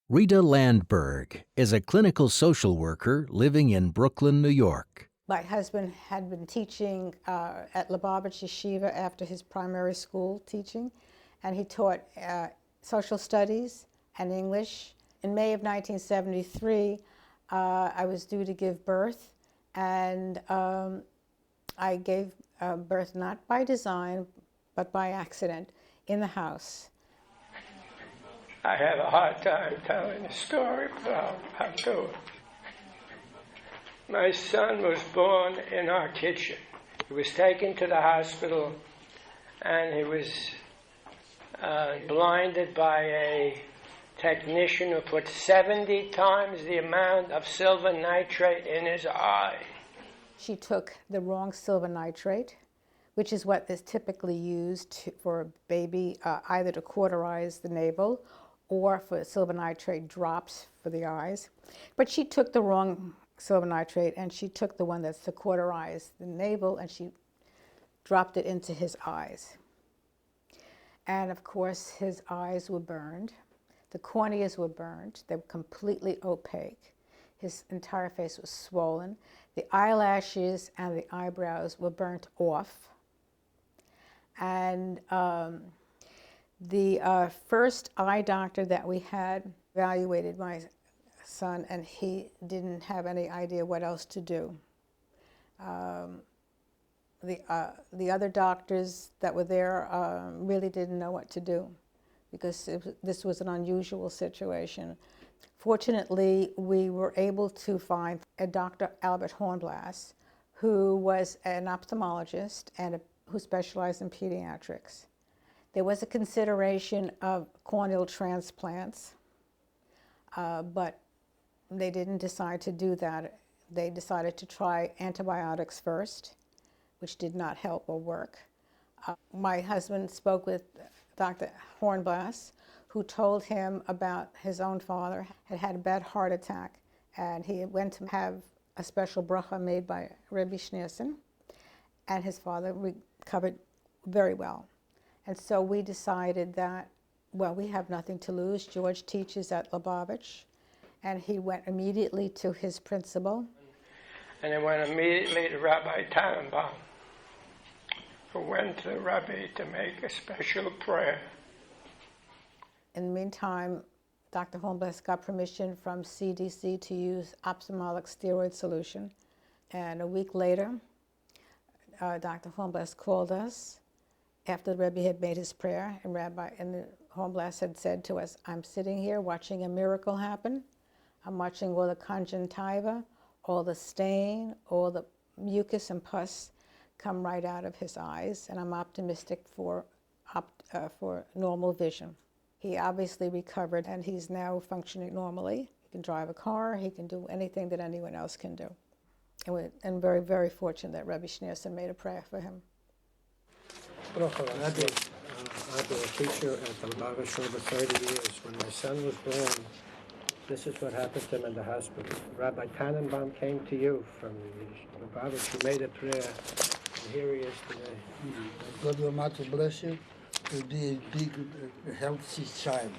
Rita Landberg is a clinical social worker living in Brooklyn, New York. My husband had been teaching at Lubavitch Yeshiva after his primary school teaching, and he taught social studies and English. In May of 1973, I was due to give birth, and I gave birth not by design, but by accident in the house. I have a hard time telling the story, but I'll do it. My son was born in our kitchen. He was taken to the hospital, and he was blinded by a technician who put 70 times the amount of silver nitrate in his eye. She took the wrong silver nitrate, which is what is typically used for a baby, either to cauterize the navel or for silver nitrate drops for the eyes. But she took the wrong silver nitrate, and she took the one that's to cauterize the navel, and she dropped it into his eyes. And of course, his eyes were burned. The corneas were burned. They were completely opaque. His entire face was swollen. The eyelashes and the eyebrows were burnt off. And the first eye doctor that we had evaluated my son, and he didn't have any idea what else to do. The other doctors that were there really didn't know what to do, because this was an unusual situation. Fortunately, we were able to find a Dr. Albert Hornblass, who was an ophthalmologist and who specialized in pediatrics. There was a consideration of corneal transplants, but they didn't decide to do that. They decided to try antibiotics first, which did not help or work. My husband spoke with Dr. Hornblass, who told him about his own father had had a bad heart attack, and he went to have a special bracha made by Rebbe Schneerson, and his father recovered very well. And so we decided that, well, we have nothing to lose. George teaches at Lubavitch, and he went immediately to his principal. And he went immediately to Rabbi Tannenbaum, who went to the Rebbe to make a special prayer. In the meantime, Dr. Hornblass got permission from CDC to use ophthalmic steroid solution. And a week later, Dr. Hornblass called us after the Rebbe had made his prayer, and the Hornblass had said to us, "I'm sitting here watching a miracle happen. I'm watching all the conjunctiva, all the stain, all the mucus and pus come right out of his eyes, and I'm optimistic for normal vision." He obviously recovered, and he's now functioning normally. He can drive a car. He can do anything that anyone else can do. And very, very fortunate that Rebbe Schneerson made a prayer for him. I've been a teacher at the Lubavitch for over 30 years. When my son was born, this is what happened to him in the hospital. Rabbi Tannenbaum came to you from Lubavitch. You made a prayer, and here he is today. God Almighty bless you to be a big, healthy child.